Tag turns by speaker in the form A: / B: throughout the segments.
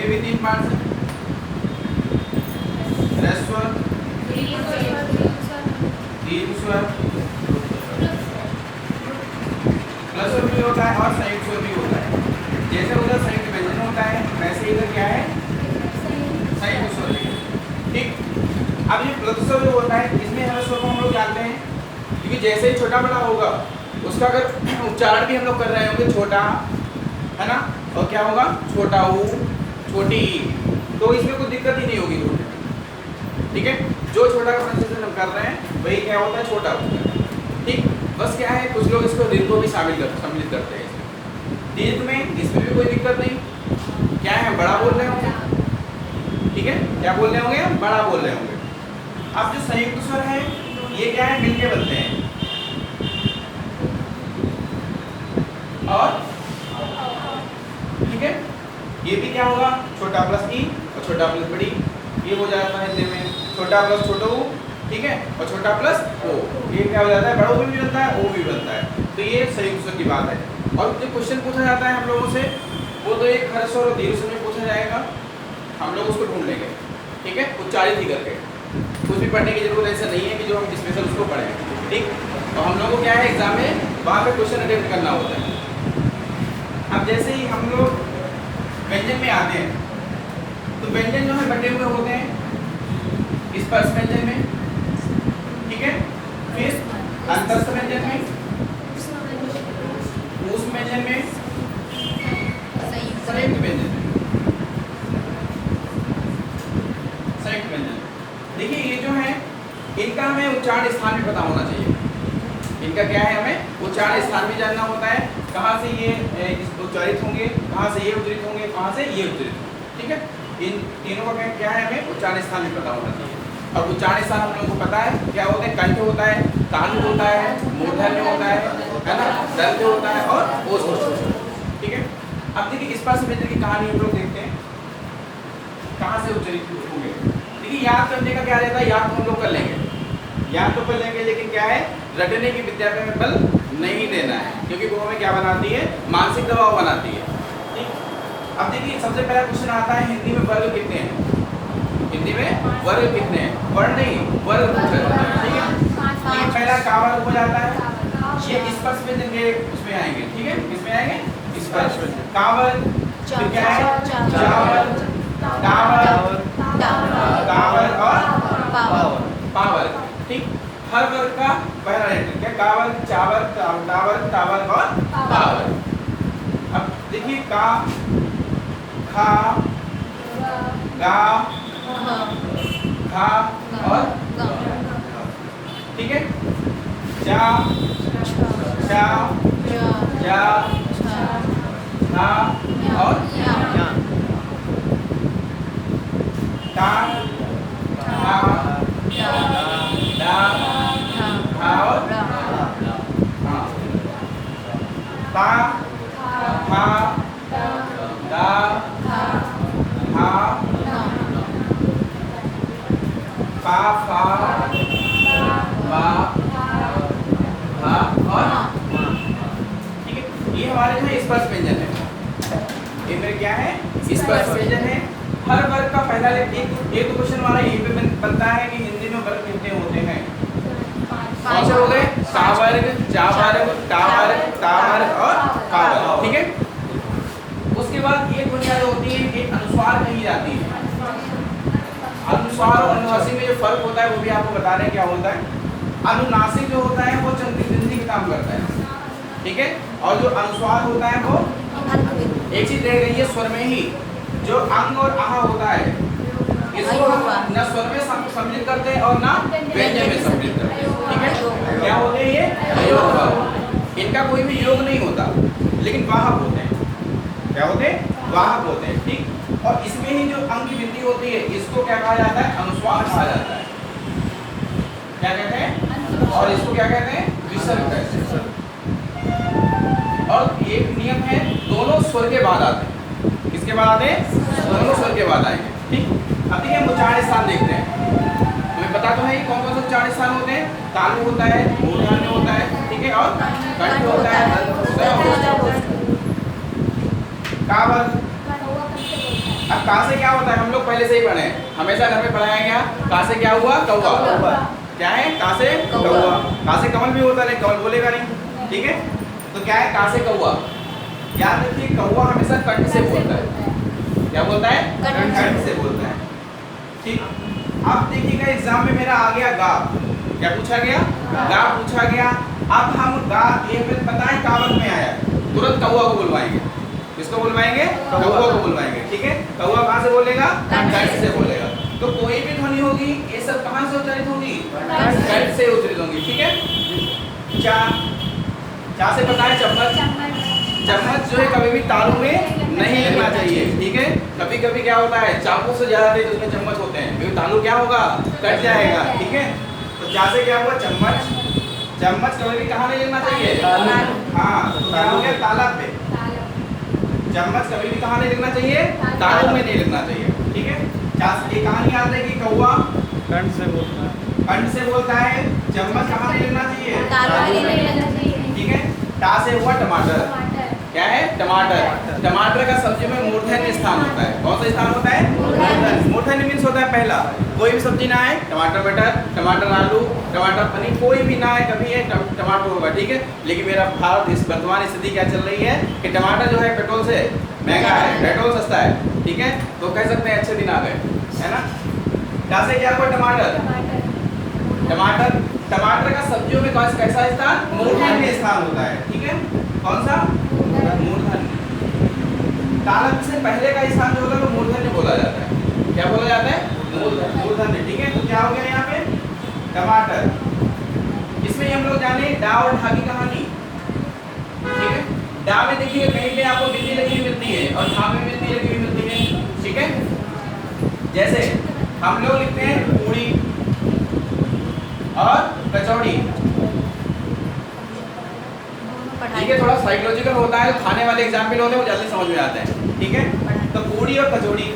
A: भी 3 पार्ट्स हैं, ह्रस्व, दीर्घ स्वर, प्लस स्वर भी होता है और संयुक्त स्वर भी होता है। जैसे उधर संयुक्त व्यंजन होता है वैसे इधर क्या है, संयुक्त स्वर है। ठीक, अब ये प्लस स्वर जो होता है इसमें हर स्वर को हम लोग जानते हैं, क्योंकि जैसे ही छोटा बड़ा होगा उसका अगर उच्चारण भी हम लोग कर रहे होंगे छोटा, है ना, और क्या होगा, छोटा ऊ, छोटी ई, तो इसमें कोई दिक्कत ही नहीं होगी। ठीक है, जो छोटा का प्रोनाउंसिएशन हम कर रहे हैं वही क्या होता है, छोटा होता है। ठीक, बस क्या है, कुछ लोग इसको दीर्घ को भी सम्मिलित करते हैं इसमें। दीर्घ में इसमें भी कोई दिक्कत नहीं, क्या है, बड़ा बोल रहे होंगे। ठीक है, क्या बोल रहे होंगे, बड़ा बोल रहे होंगे। अब जो संयुक्त स्वर है ये क्या है, मिलके बनते हैं, और ठीक है, ये भी क्या होगा, छोटा प्लस ई और छोटा प्लस बड़ी, ये हो जाता है हिंदी में छोटा प्लस छोटा ऊ, ठीक है, और छोटा प्लस ओ, ये क्या हो जाता है, बड़ा ओ भी बनता है, ओ भी बनता है। तो ये संयुक्त स्वर की बात है। और जो क्वेश्चन पूछा जाता है हम लोगों से वो तो एक ह्रस्व और दीर्घ स्वर में पूछा जाएगा, हम लोग उसको ढूंढ लेंगे। ठीक है, उच्चारित ही करके, कुछ भी पढ़ने की जरूरत ऐसा नहीं है कि जो हम स्पेशल उसको पढ़ें। ठीक, तो हम लोग को क्या है, एग्जाम में वहाँ पे क्वेश्चन अटेम्प्ट करना होता है। अब जैसे ही हम लोग व्यंजन में आते हैं तो व्यंजन जो है बटे हुए होते हैं स्पर्श व्यंजन में, ठीक है, फिर अंतस्थ व्यंजन में, ऊष्म व्यंजन में, संयुक्त व्यंजन में। संयुक्त व्यंजन, देखिए ये जो है इनका हमें उच्चारण स्थान भी पता होना चाहिए। इनका क्या है, हमें उच्चारण स्थान भी जानना होता है, कहाँ से ये उच्चारित होंगे, कहाँ से ये उच्चारित होंगे, कहाँ से ये उच्चारित होंगे। ठीक है, इन तीनों का क्या है, हमें उच्चारण स्थान भी पता होना चाहिए। और उच्चारण स्थान हम लोगों को पता है क्या होते हैं, कंठ होता है, तालु होता है, मूर्धन्य होता है ना, दंत होता है और ओष्ठ होता है। ठीक है, अब देखिए स्पर्श व्यंजन की कहानी हम लोग देखते हैं, कहाँ से उच्चारित होंगे। देखिए याद करने का क्या रहता है, याद तो हम लोग कर लेंगे, याद तो कर लेंगे, लेकिन क्या है, रटने की विद्या पे हमें बल नहीं देना है, क्योंकि वो हमें क्या बनाती है, मानसिक दबाव बनाती है। ठीक, अब देखिए सबसे पहला क्वेश्चन आता है, हिंदी में वर्ग कितने हैं, हिंदी में वर्ग कितने हैं, वर्ण नहीं वर्ग पूछा जाता है। ठीक है, ये पहला का वर्ग हो जाता है, ये स्पर्श व्यंजन के उसमें आएंगे। ठीक है, किसमें आएंगे, स्पर्श व्यंजन, का वर्ग, फिर क्या है, चा वर्ग, टा वर्ग, गा वर्ग और पा वर्ग। ठीक, हर वर्ग का पहला लेटर क्या, का वर्ग, चा वर्ग, टा वर्ग, ता वर्ग और पा वर्ग। अब देखिए का, खा, गा, खा और गा। ठीक है, जा, छा, जा, था और ता, था, दा, था और हाँ, ता, था, दा, था, पा, फा, बा, भा और। ठीक है, ये हमारे जो स्पर्श व्यंजन है, ये मेरे क्या है, स्पर्श व्यंजन है। हर वर्ग का पहला एक क्वेश्चन हमारा यहीं पे बनता है कि हिंदी में वर्ग कितने होते हैं। कौन से हो गए, का वर्ग, जा वर्ग, टा वर्ग, ता वर्ग और का वर्ग। ठीक है, उसके बाद एक बुनियाद होती है कि अनुस्वार कही जाती है। अनुस्वार और अनुनासिक में जो फर्क होता है वो भी आपको बता रहे हैं क्या होता है। अनुनासिक जो होता है वो चंद्री काम करता है, ठीक है, और जो अनुस्वार होता है वो एक चीज रह गई है, स्वर में ही जो अंग और आह होता है इसको हम न स्वर में सम्मिलित करते हैं और ना व्यंजन में सम्मिलित करते हैं। ठीक है, क्या होते हैं ये, योग। इनका कोई भी योग नहीं होता, लेकिन वाहक होते हैं। क्या होते हैं, वाहक होते हैं। ठीक, और इसमें ही जो अंग की वृद्धि होती है इसको क्या कहा जाता है, अनुस्वार कहा जाता है। क्या कहते हैं, और इसको क्या कहते हैं, विसर्ग कहते हैं। और एक नियम है, दोनों स्वर के बाद आते हैं। किसके बाद आते हैं, दोनों स्वर के बाद आएंगे। ठीक, अब देखिए हम उच्चारण स्थान देखते हैं। हमें पता तो है कि कौन कौन से उच्चारण स्थान होते हैं, तालु होता है, मूर्धन्य होता है, ठीक है, और कंठ होता है, दंत होता है। का वर्ग, अब का से क्या होता है, हम लोग पहले से ही पढ़े हैं, हमेशा घर में पढ़ाया गया। का से क्या हुआ, कौवा। क्या है, का से कौवा। का से कमल भी होता है, कमल बोलेगा नहीं, ठीक है। तो क्या है, का से कौवा। याद रखिए कौवा हमेशा कंठ से बोलता है। क्या बोलता है, कंठ से बोलता है, ठीक। अब देखिएगा एग्जाम में मेरा आ गया गा। क्या पूछा गया, गा पूछा गया। अब हम गा, ये हमें पता है कावक में आया, तुरंत कौवा को बुलवाएंगे। किसको बुलवाएंगे, कौवा को बुलवाएंगे, ठीक है। कौवा कहाँ से बोलेगा, कंठ से बोलेगा। तो कोई भी ध्वनि होगी ये सब कहाँ से उच्चारित होगी, कंठ से उच्चारित होगी, ठीक है। चा, चा से पता है चम्मच। चम्मच जो है कभी भी तालू में नहीं लगना चाहिए, ठीक है। कभी कभी क्या होता है, चाकू से ज्यादा तेज उसमें चम्मच होते हैं, क्योंकि तालू क्या होगा, कट जाएगा, ठीक है। तो चा से क्या हुआ, चम्मच। चम्मच कभी भी कहाँ नहीं लगना चाहिए, हाँ, क्या हो गया, ताला पे। चम्मच कभी भी कहाँ नहीं लगना चाहिए, तालू में नहीं लगना चाहिए, ठीक है। चा से ये कहानी याद है कि कौवा
B: कंठ से बोलता है,
A: कंठ से बोलता है। चम्मच कहाँ नहीं लगना चाहिए,
C: तालू में नहीं लगना चाहिए,
A: ठीक है। टा से हुआ टमाटर। क्या है, टमाटर। टमाटर का सब्जी में मूर्धन्य स्थान होता है। कौन सा स्थान होता है, मूर्धन्य। मूर्धन्य मीन्स होता है पहला। कोई भी सब्जी ना आए, टमाटर मटर, टमाटर आलू, टमाटर पनीर, कोई भी ना आए कभी ये टमाटर होगा, ठीक है। लेकिन मेरा भारत इस वर्तमान स्थिति क्या चल रही है कि टमाटर जो है पेट्रोल से महंगा है, पेट्रोल सस्ता है, ठीक है। तो कह सकते हैं अच्छे दिन आ गए, है ना। क्या से क्या हुआ, टमाटर। टमाटर, टमाटर का सब्जियों में कैसा स्थान, मूर्धन्य स्थान होता है, ठीक है। कौन सा, मूर्धन्य। तालव्य से पहले का स्थान जो होता है वो मूर्धन्य बोला जाता है। क्या बोला जाता है, मूर्धन्य, ठीक है। तो क्या हो गया यहाँ पे, टमाटर। इसमें हम लोग जाने डा और ढा की कहानी, ठीक है। डा में देखिए कहीं पे आपको बिल्ली लगी हुई मिलती है और ढा में बिल्ली लगी हुई मिलती है, ठीक है। जैसे हम लोग लिखते हैं पूड़ी और कचौड़ी, ठीक है। थोड़ा साइकोलॉजिकल होता है, खाने वाले एग्जाम्पल होते हैं वो जल्दी समझ में आते हैं, ठीक है। तो पूड़ी और कचौड़ी,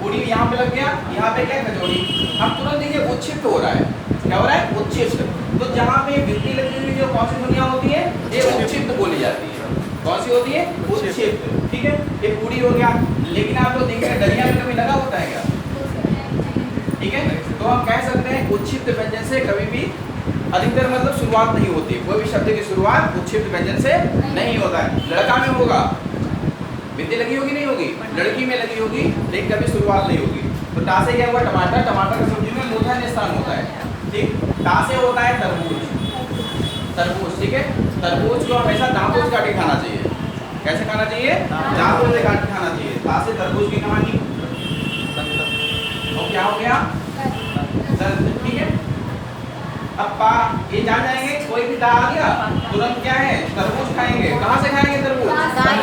A: पूड़ी यहाँ पे लग गया, यहाँ पे क्या, कचौड़ी। हम तुरंत देखिए उच्छिष्ट हो रहा है, क्या हो रहा है, उच्छिष्ट। तो जहाँ पे बिल्ली लगी हुई जो कौन सी ध्वनियाँ होती है, ये उच्छिष्ट बोली जाती है। कौन सी होती है, उच्छिष्ट, ठीक है। ये पूड़ी हो गया। लेकिन आप लोग देखेंगे दलिया में कभी लगा होता है क्या, ठीक है। तो हम कह सकते हैं उच्छिष्ट व्यंजन से कभी भी अधिकतर मतलब शुरुआत नहीं होती, कोई भी शब्द की शुरुआत उच्छिष्ट व्यंजन से नहीं होता है। लड़का में होगा, बिंदी लगी होगी नहीं होगी, लड़की में लगी होगी, लेकिन कभी शुरुआत नहीं होगी। तो टा से क्या हुआ, टमाटर। टमाटर की सब्जी में मूर्धन्य स्थान होता है, ठीक। टा से होता है तरबूज। तरबूज, ठीक है। तरबूज को हमेशा दांतों से काट के खाना चाहिए। कैसे खाना चाहिए, दांतों से काट के खाना चाहिए। टा से तरबूज की कहानी। और क्या हो गया, ठीक है। अब पा, ये जान जाएंगे, कोई भी दा आ गया तुरंत क्या है, तरबूज खाएंगे। कहाँ से खाएंगे तरबूज,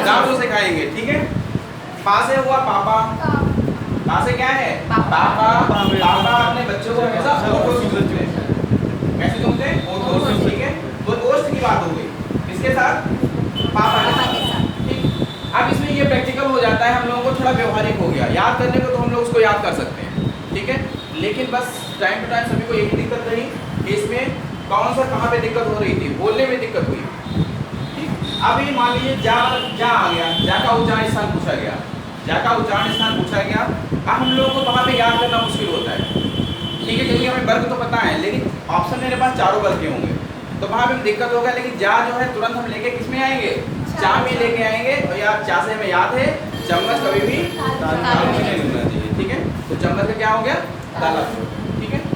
A: दांतों से खाएंगे, ठीक है। पा से हुआ पापा। पा से क्या है, पापा। पापा अपने बच्चों को हमेशा ओठों से चूमते हैं। कैसे चूमते हैं, ओठों से, ठीक है। तो ओठ की बात हो गई, किसके साथ, पापा के साथ, ठीक। अब इसमें ये प्रैक्टिकल हो जाता है, हम लोगों को थोड़ा व्यवहारिक हो गया। याद करने को तो हम लोग उसको याद कर सकते हैं, ठीक है। लेकिन बस टाइम टू टाइम सभी को यही दिक्कत रही कि इसमें कौन सा कहाँ पे दिक्कत हो रही थी, बोलने में दिक्कत हुई, ठीक। अभी मान लीजिए जा आ गया, जा का उच्चारण स्थान पूछा गया, जा का उच्चारण स्थान पूछा गया। अब हम लोगों को वहाँ पे याद करना मुश्किल होता है, ठीक है, क्योंकि हमें वर्ग तो पता है, लेकिन ऑप्शन मेरे पास चारों वर्ग के होंगे, तो वहाँ पे दिक्कत होगा। लेकिन जा जो है तुरंत हम लेके किस में आएंगे, चा में लेके आएंगे। और यार चा से हमें याद है चम्मच कभी भी तालू में नहीं लगना चाहिए, ठीक है। तो चम्मच का क्या हो गया, ताला, ठीक है।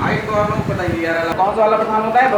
A: हाइट को आप लोग बताइए यार, कौन सा वाला प्रधान होता है,